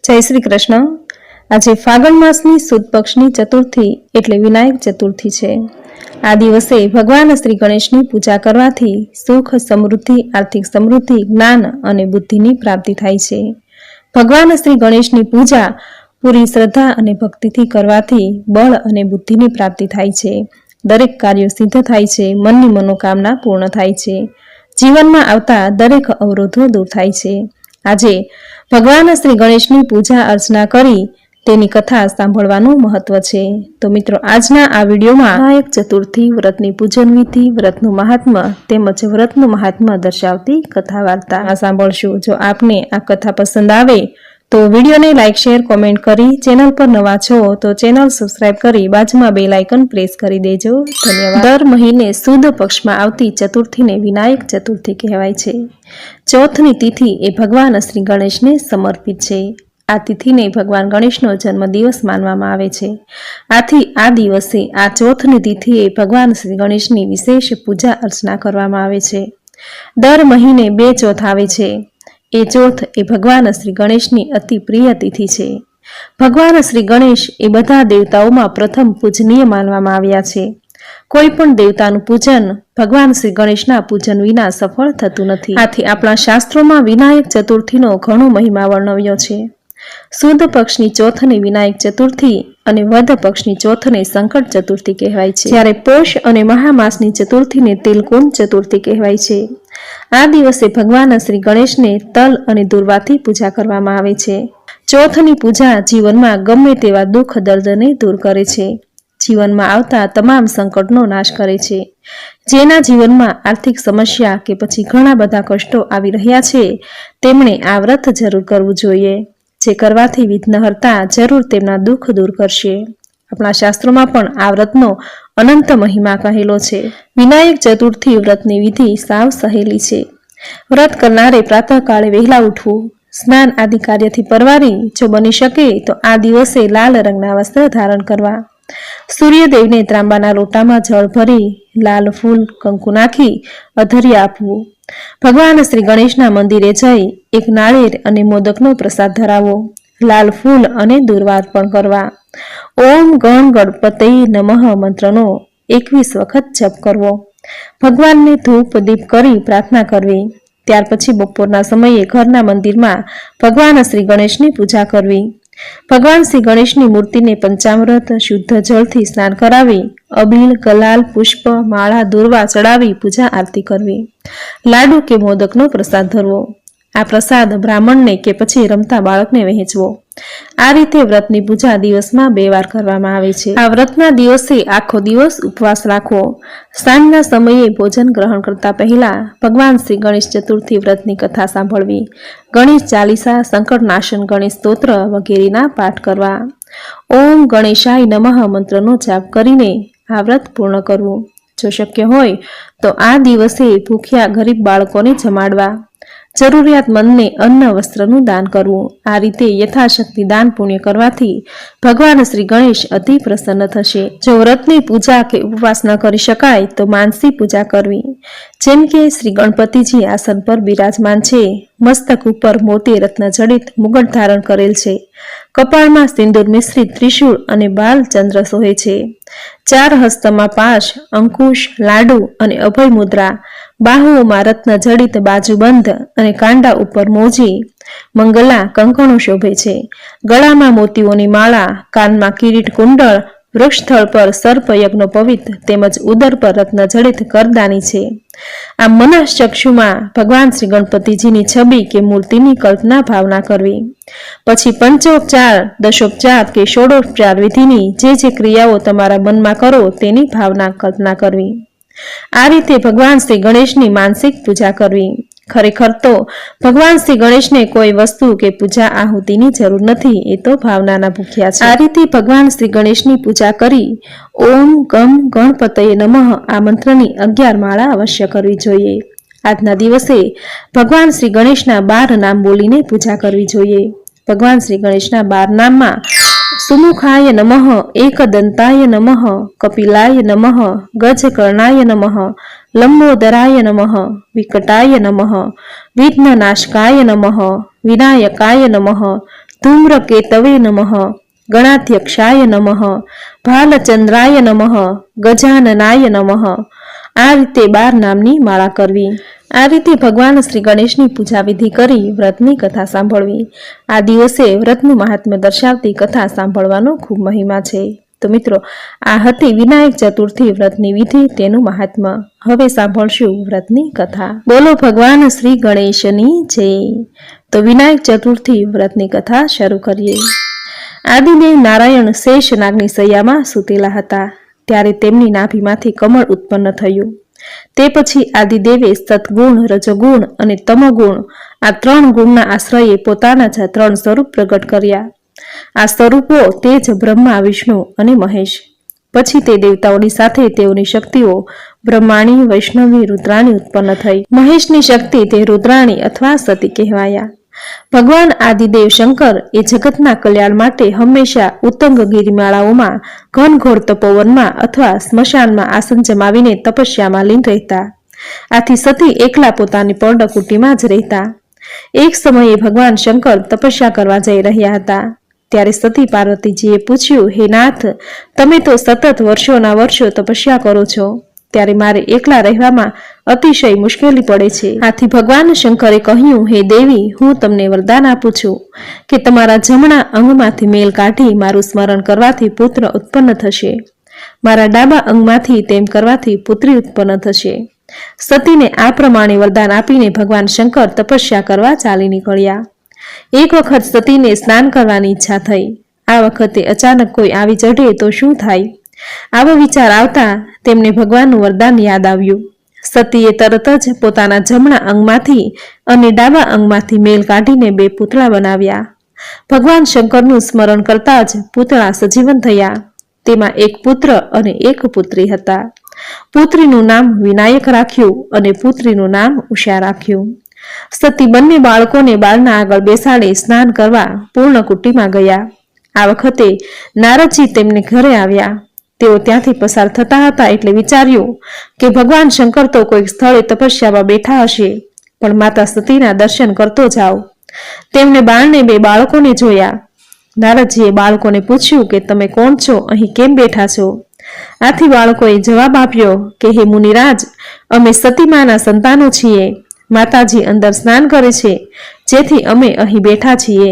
जय श्री कृष्ण। आज फागण मासनी सुद पक्षनी चतुर्थी एटले विनायक चतुर्थी छे। आ दिवसे भगवान श्री गणेशनी पूजा करवाथी सुख, समृद्धि, आर्थिक समृद्धि, ज्ञान अने बुद्धिनी प्राप्ति थाय छे। भगवान श्री गणेशनी पूजा पूरी श्रद्धा अने भक्तिथी करवाथी बळ अने बुद्धिनी प्राप्ति थाय छे। दरेक कार्य सिद्ध थाय छे, मननी मनोकामना पूर्ण थाय छे, जीवनमां आवता दरेक अवरोधो दूर थाय छे। आजे भगवान श्री गणेशनी पूजा अर्चना करी तेनी कथा सांभळवानुं महत्व छे। तो मित्रों, आजना आ विडियोमां विनायक चतुर्थी व्रतनी पूजन विधि, व्रतनुं महात्म्य तेमज व्रतनुं महात्म्य दर्शावती कथा वार्ता सांभळशुं। जो आपने आ कथा पसंद आवे तो विडियो ने लाइक, शेर, कॉमेंट करी, चेनल पर नवा छो तो चेनल सब्सक्राइब करी बाजुमां बेल आइकन प्रेस करी देजो। धन्यवाद। दर महीने सुद पक्षमां आवती चतुर्थी ने विनायक चतुर्थी कहेवाय छे। चौथनी तिथि ए भगवान श्री गणेश ने समर्पित छे। आ तिथि ने भगवान गणेशनो जन्मदिवस मानवामां आवे छे। आथी आ दिवसे आ चौथनी तिथिए भगवान श्री गणेशनी विशेष पूजा अर्चना करवामां आवे छे। दर महीने 2 चौथ आवे छे। ए चौथ ए भगवान श्री गणेशनी अति प्रिय तिथि छे। भगवान श्री गणेश ए बधा देवताओमां प्रथम पूजनीय मानवामां આવ્યા છે। कोई पण देवतानुं पूजन भगवान श्री गणेशना पूजन विना सफल थतुं नथी। आथी आपणा शास्त्रोमां विनायक चतुर्थीनो घणो महिमा वर्णव्यो छे। सुद पक्षनी चौथने विनायक चतुर्थी अने वध पक्षनी चौथने संकट चतुर्थी कहेवाय छे। ज्यारे पोष अने महामासनी चतुर्थीने तिलकोन चतुर्थी कहेवाय छे। आ दिवसे भगवान श्री गणेशने तल अने दुर्वाथी पूजा करवामां आवे छे। चौथनी पूजा जीवनमां गमे तेवा दुख दर्दने दूर करे छे। जीवनमां आवता तमाम संकटनो नाश करे छे। जेना जीवनमां आर्थिक समस्या के पछी घणा बधा कष्टो आवी रह्या छे तेमणे आ व्रत जरूर करवुं जोईए। जे करवाथी विघ्नहर्ता जरूर तेमना दुख दूर करशे। अपना शास्त्रोमां पण आ व्रतनो अनंत महिमा कहेलो छे। विनायक चतुर्थी व्रतनी विधि साव सहेली छे। व्रत करनारे प्रातः काळे वहेला उठवुं, स्नान आदि कार्यथी परवारी जो बनी शके तो आ दिवसे लाल रंगना वस्त्र धारण करवा। सूर्यदेवने तांबाना लोटामां जळ भरी लाल फूल कंकु नाखी अधर्य आपवुं। भगवान श्री गणेशना मंदिरे जई एक नाळेर अने मोदकनो प्रसाद धरावो। लाल फूल अने दुर्वा अर्पण करवा। ओम गण गणपतये नमः मंत्रनो 21 वखत जप करवो। भगवानने धूप दीप करी प्रार्थना करवी। त्यार पछी बपोરના समये घરના મંદિરમાં ભગવાન શ્રી ગણેશની પૂજા કરવી। ભગવાન શ્રી ગણેશની મૂર્તિને પંચામૃત શુદ્ધ જળથી સ્નાન કરાવી, અબીલ, ગલાલ, પુષ્પ, માળા, દુર્વા ચડાવી પૂજા આરતી કરવી। લાડુ કે મોદકનો પ્રસાદ ધરવો। આ પ્રસાદ બ્રાહ્મણને કે પછી રમતા બાળકને વહેંચવો। આ રીતે વ્રતની પૂજા દિવસમાં 2 વાર કરવામાં આવે છે। આ વ્રતના દિવસે આખો દિવસ ઉપવાસ રાખવો। સાંજના સમયે ભોજન ગ્રહણ કરતા પહેલા ભગવાન શ્રી ગણેશ ચતુર્થી વ્રતની કથા સાંભળવી। ગણેશ ચાલીસા, સંકટનાશન ગણેશ સ્તોત્ર વગેરેના પાઠ કરવા। ઓમ ગણેશાય નમઃ મંત્રનો જાપ કરીને આ વ્રત પૂર્ણ કરવું। જો શક્ય હોય તો આ દિવસે ભૂખ્યા ગરીબ બાળકોને જમાડવા। જરૂરિયાતમંદને અન્ન વસ્ત્રનું દાન કરવું। આ રીતે યથાશક્તિ દાન પુણ્ય કરવાથી ભગવાન શ્રી ગણેશ અતિ પ્રસન્ન થશે। જો વ્રતની પૂજા કે ઉપવાસ ન કરી શકાય તો માનસી પૂજા કરવી। જેમ કે શ્રી ગણપતિજી આસન પર બિરાજમાન છે, મસ્તક ઉપર મોતી રત્ન જડિત મુગટ ધારણ કરેલ છે, કપાળમાં સિંદૂર મિશ્રિત ત્રિશૂળ અને બાલ ચંદ્ર શોભે છે, 4 હસ્તમાં પાશ, અંકુશ, લાડુ અને અભય મુદ્રા, બાહુઓમાં રત્ન જડિત બાજુબંધ અને કાંડા ઉપર મોજી, મંગલા, કંકણો શોભે છે, ગળામાં મોતીઓની માળા, કાનમાં કિરીટ કુંડળ, વૃક્ષસ્થળ પર સર્પયજ્ઞ પવિત્ર તેમજ ઉદર પર રત્ન જડિત કરદાની છે। આ મનઃચક્ષુમાં ભગવાન શ્રી ગણપતિજીની છબી કે મૂર્તિની કલ્પના ભાવના કરવી। પછી પંચોપચાર, દશોપચાર કે ષોડોપચાર વિધિની જે ક્રિયાઓ તમારા મનમાં કરો તેની ભાવના કલ્પના કરવી। આ રીતે ભગવાન શ્રી ગણેશની માનસિક પૂજા કરવી। ખરેખર તો ભગવાન શ્રી ગણેશને કોઈ વસ્તુ કે પૂજા આહુતિની જરૂર નથી, એ તો ભાવનાના ભૂખ્યા છે। આ રીતે ભગવાન શ્રી ગણેશની પૂજા કરી ઓમ ગમ ગણપતયે નમઃ આ મંત્રની 11 માળા અવશ્ય કરવી જોઈએ। આજના દિવસે ભગવાન શ્રી ગણેશના 12 નામ બોલીને પૂજા કરવી જોઈએ। ભગવાન શ્રી ગણેશના 12 નામમાં सुमुखाय नमः, एकदंताय नमः, कपिलाय नमः, गजकर्णाय नमः, लंबोदराय नमः, विकटाय नमः, विघ्ननाशकाय नमः, विनायकाय नमः, ધૂમ્રકેતવે નમઃ, ગણાધ્યક્ષાય નમઃ, ભાલચંદ્રાય નમઃ, ગજાનનાય નમઃ. આ રીતે 12 નામની માળા કરવી. આ રીતે ભગવાન શ્રી ગણેશની પૂજા વિધિ કરી વ્રતની કથા સાંભળવી. આ દિવસે વ્રતનું મહાત્મ્ય દર્શાવતી કથા સાંભળવાનો ખૂબ મહિમા છે. તો મિત્રો, આ હતી વિનાયક ચતુર્થી વ્રતની વિધિ, તેનું મહાત્મ્ય. હવે સાંભળશું વ્રતની કથા. બોલો ભગવાન શ્રી ગણેશની જય. તો વિનાયક ચતુર્થી વ્રતની કથા શરૂ કરીએ. આદિદેવ નારાયણ શેષ નાગની સૈયામાં સૂતેલા હતા. ત્યારે તેમની નાભીમાંથી કમળ ઉત્પન્ન થયું. તે પછી આદિદેવે સતગુણ, રજોગુણ અને તમોગુણ આ 3 ગુણના આશ્રયે પોતાના જ 3 સ્વરૂપ પ્રગટ કર્યા. આ સ્વરૂપો તે જ બ્રહ્મા, વિષ્ણુ અને મહેશ. પછી તે દેવતાઓની સાથે તેઓની શક્તિઓ બ્રહ્માણી, વૈષ્ણવી, રુદ્રાણી ઉત્પન્ન થઈ. મહેશની શક્તિ તે રુદ્રાણી અથવા સતી કહેવાયા. ભગવાન આદિદેવ શંકર એ જગતના કલ્યાણ માટે હંમેશા ઉત્તંગ ગિરિમાળાઓમાં, ઘનઘોર તપોવનમાં અથવા સ્મશાનમાં આસન જમાવીને તપસ્યામાં લીન રહેતા. આથી સતી એકલા પોતાની પર્ણકુટીમાં જ રહેતા. એક સમયે ભગવાન શંકર તપસ્યા કરવા જઈ રહ્યા હતા. ત્યારે સતી પાર્વતીજીએ પૂછ્યું, હે નાથ, તમે તો સતત વર્ષોના વર્ષો તપસ્યા કરો છો, ત્યારે મારે એકલા રહેવામાં અતિશય મુશ્કેલી પડે છે. આથી ભગવાન શંકરે કહ્યું, હે દેવી, હું તમને વરદાન આપું છું કે તમારા જમણા અંગમાંથી મેલ કાઢી મારું સ્મરણ કરવાથી પુત્ર ઉત્પન્ન થશે. મારા ડાબા અંગમાંથી તેમ કરવાથી પુત્રી ઉત્પન્ન થશે. સતીને આ પ્રમાણે વરદાન આપીને ભગવાન શંકર તપસ્યા કરવા ચાલી નીકળ્યા. એક વખત સતીને સ્નાન કરવાની ઈચ્છા થઈ. આ વખતે અચાનક કોઈ આવી ચઢે તો શું થાય? આવો વિચાર આવતા તેમને ભગવાનનું વરદાન યાદ આવ્યું. સતીએ તરત જ પોતાના જમણા અંગમાંથી અને ડાબા અંગમાંથી મેલ કાઢીને 2 પૂતળા બનાવ્યા. ભગવાન શંકરનું સ્મરણ કરતા જ પૂતળા સજીવન થયા. તેમાં 1 પુત્ર અને 1 પુત્રી હતા. પુત્રીનું નામ વિનાયક રાખ્યું અને પુત્રીનું નામ ઉષા રાખ્યું. સતી બંને બાળકોને બાળના આગળ બેસાડી સ્નાન કરવા પૂર્ણકુટીમાં ગયા. આ વખતે નારદજી તેમને ઘરે આવ્યા. તેઓ ત્યાંથી પસાર થતા હતા એટલે વિચાર્યું કે ભગવાન શંકર તો કોઈક સ્થળે તપસ્યામાં બેઠા હશે, પણ માતા સતીના દર્શન કરતો જાઓ. તેમણે બાળને 2 બાળકોને જોયા. નારદજીએ બાળકોને પૂછ્યું કે તમે કોણ છો, અહીં કેમ બેઠા છો? આથી બાળકોએ જવાબ આપ્યો કે હે મુનિરાજ, અમે સતીમાના સંતાનો છીએ. માતાજી અંદર સ્નાન કરે છે, જેથી અમે અહીં બેઠા છીએ.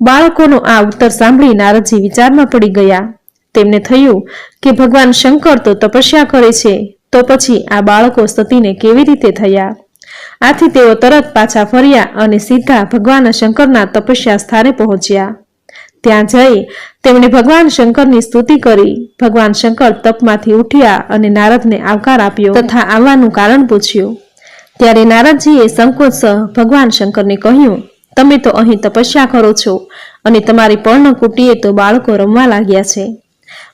બાળકોનો આ ઉત્તર સાંભળી નારદજી વિચારમાં પડી ગયા. તેમને થયું કે ભગવાન શંકર તો તપસ્યા કરે છે, તો પછી આ બાળકો સતીને કેવી રીતે થયા? આથી તેઓ તરત પાછા ફર્યા અને સીધા ભગવાન શંકરના તપસ્યા સ્થાને પહોંચ્યા. ત્યાં જઈ તેમણે ભગવાન શંકરની સ્તુતિ કરી. ભગવાન શંકર તપમાંથી ઉઠ્યા અને નારદને આવકાર આપ્યો તથા આવવાનું કારણ પૂછ્યું. ત્યારે નારદજીએ સંકોચસહ ભગવાન શંકરને કહ્યું, તમે તો અહીં તપસ્યા કરો છો અને તમારી પર્ણકુટીએ તો બાળકો રમવા લાગ્યા છે.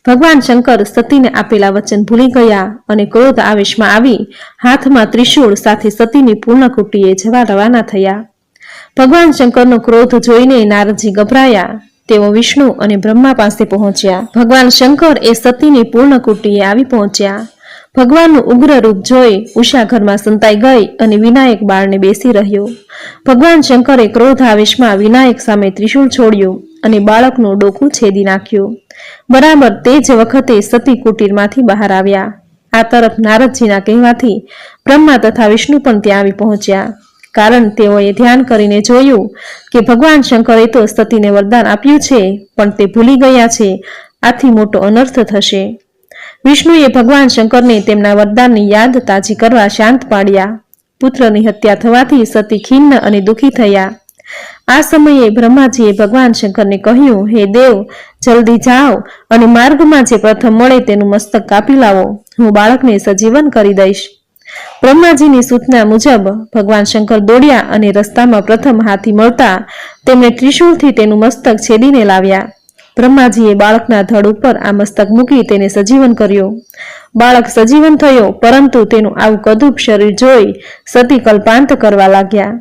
ભગવાન શંકર સતીને આપેલા વચન ભૂલી ગયા અને ક્રોધ આવેશમાં આવી હાથમાં ત્રિશૂળ સાથે સતીની પૂર્ણકુટીએ જવા રવાના થયા. ભગવાન શંકરનો ક્રોધ જોઈને નારદજી ગભરાયા. તેઓ વિષ્ણુ અને બ્રહ્મા પાસે પહોંચ્યા. ભગવાન શંકર એ સતીની પૂર્ણકુટીએ આવી પહોંચ્યા. ભગવાનનું ઉગ્ર રૂપ જોઈ ઉષા ઘરમાં સંતાઈ ગઈ અને વિનાયક બાળને બેસી રહ્યો. ભગવાન શંકરે ક્રોધ આવેશમાં વિનાયક સામે ત્રિશૂળ છોડ્યું અને બાળકનું ડોકું છેદી નાખ્યું. બરાબર તે જ વખતે સતી કુટીરમાંથી બહાર આવ્યા. આ તરફ નારદજીના કહેવાથી બ્રહ્મા તથા વિષ્ણુ પણ ત્યાં આવી પહોંચ્યા. કારણ તેઓએ ધ્યાન કરીને જોયું કે ભગવાન શંકરે તો સતીને વરદાન આપ્યું છે, પણ તે ભૂલી ગયા છે. આથી મોટો અનર્થ થશે. વિષ્ણુએ ભગવાન શંકરને તેમના વરદાનની યાદ તાજી કરવા શાંત પાડ્યા. પુત્રની હત્યા થવાથી સતી ખિન્ન અને દુઃખી થયા. આ સમયે બ્રહ્માજીએ ભગવાન શંકરને કહ્યું, હે દેવ, જલ્દી જાઓ અને માર્ગમાં જે પ્રથમ મળે તેનું મસ્તક કાપી લાવો. હું બાળકને સજીવન કરી દઈશ. બ્રહ્માજીની સૂચના મુજબ ભગવાન શંકર દોડ્યા અને રસ્તામાં પ્રથમ હાથી મળતા તેમણે ત્રિશૂળથી તેનું મસ્તક છેદીને લાવ્યા. બ્રહ્માજીએ બાળકના ધડ ઉપર આ મસ્તક મૂકી તેને સજીવન કર્યો. બાળક સજીવન થયો, પરંતુ તેનું આવું કદુપ શરીર જોઈ સતી કલ્પાંત કરવા લાગ્યા.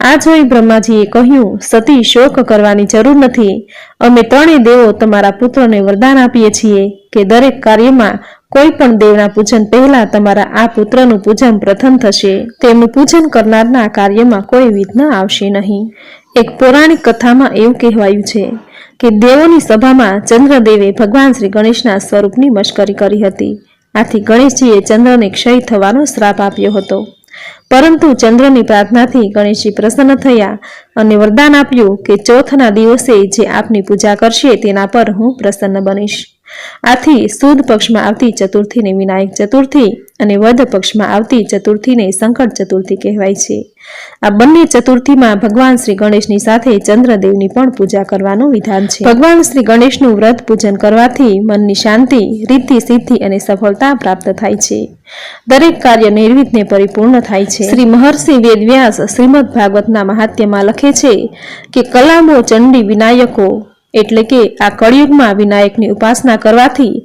આ જોઈ બ્રહ્માજીએ કહ્યું, સતી, શોક કરવાની જરૂર નથી. અમે 3 દેવો તમારા પુત્રને વરદાન આપીએ છીએ કે દરેક કાર્યમાં કોઈ પણ દેવના પૂજન પહેલા તમારા આ પુત્રનું પૂજન પ્રથમ થશે. તેમનું પૂજન કરનારના કાર્યમાં કોઈ વિઘ્ન આવશે નહીં. એક પૌરાણિક કથામાં એવું કહેવાયું છે કે દેવોની સભામાં ચંદ્રદેવે ભગવાન શ્રી ગણેશના સ્વરૂપની મશ્કરી કરી હતી. આથી ગણેશજીએ ચંદ્રને ક્ષય થવાનો શ્રાપ આપ્યો હતો. પરંતુ ચંદ્રની પ્રાર્થનાથી ગણેશજી પ્રસન્ન થયા અને વરદાન આપ્યું કે ચોથના દિવસે જે આપની પૂજા કરશે તેના પર હું પ્રસન્ન બનીશ. આથી સુદ પક્ષમાં આવતી ચતુર્થીને વિનાયક ચતુર્થી અને વદ પક્ષમાં આવતી ચતુર્થીને સંકટ ચતુર્થી કહેવાય છે. આ બંને ચતુર્થીમાં ભગવાન શ્રી ગણેશની સાથે ચંદ્રદેવની પણ પૂજા કરવાનું વિધાન છે. ભગવાન શ્રી ગણેશનું વ્રત પૂજન કરવાથી મનની શાંતિ, રિદ્ધિ સિદ્ધિ અને સફળતા પ્રાપ્ત થાય છે. દરેક કાર્ય નિર્વિઘ્ને પરિપૂર્ણ થાય છે. શ્રી મહર્ષિ વેદવ્યાસ શ્રીમદ ભાગવતના મહાત્મ્યમાં લખે છે કે કલામો ચંડી વિનાયકો, એટલે કે આ કળિયુગમાં વિનાયકની ઉપાસના કરવાથી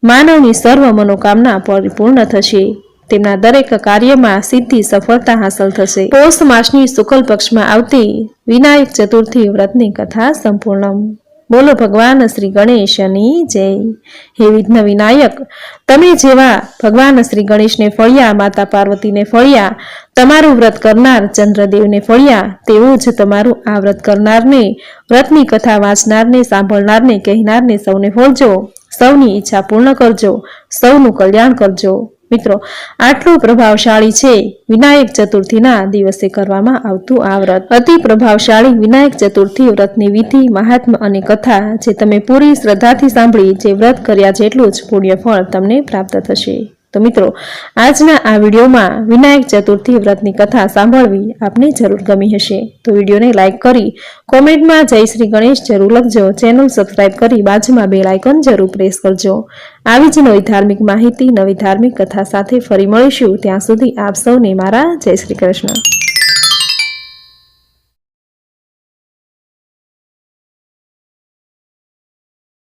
માનવની સર્વ મનોકામના પરિપૂર્ણ થશે. તેમના દરેક કાર્યમાં સિદ્ધિ સફળતા હાંસલ થશે. પોષ માસની શુક્લ પક્ષમાં આવતી વિનાયક ચતુર્થી વ્રતની કથા સંપૂર્ણ. બોલો ભગવાન શ્રી ગણેશની જય. હે વિઘ્ન વિનાયક, તમે જેવા ભગવાન શ્રી ગણેશને ફળ્યા, માતા પાર્વતીને ફળ્યા, તમારું વ્રત કરનાર ચંદ્રદેવને ફળ્યા, તેવું જ તમારું આ વ્રત કરનારને, વ્રતની કથા વાંચનારને, સાંભળનારને, કહેનારને સૌને ફળજો. સૌની ઈચ્છા પૂર્ણ કરજો. સૌનું કલ્યાણ કરજો. મિત્રો, આટલું પ્રભાવશાળી છે વિનાયક ચતુર્થીના દિવસે કરવામાં આવતું આ વ્રત. અતિ પ્રભાવશાળી વિનાયક ચતુર્થી વ્રતની વિધિ, મહાત્મ્ય અને કથા જે તમે પૂરી શ્રદ્ધાથી સાંભળી, જે વ્રત કર્યા જેટલું જ પુણ્ય ફળ તમને પ્રાપ્ત થશે. તો મિત્રો, આજના આ વિડીયોમાં વિનાયક ચતુર્થી વ્રતની કથા સાંભળવી આપને જરૂર ગમી હશે. તો વિડીયોને લાઈક કરી કોમેન્ટમાં જય શ્રી ગણેશ જરૂર લખજો. ચેનલ સબસ્ક્રાઇબ કરી બાજુમાં બેલ આઇકન જરૂર પ્રેસ કરજો. આવી જ નવી ધાર્મિક માહિતી, નવી ધાર્મિક કથા સાથે ફરી મળીશું. ત્યાં સુધી આપ સૌને મારા જય શ્રી કૃષ્ણ.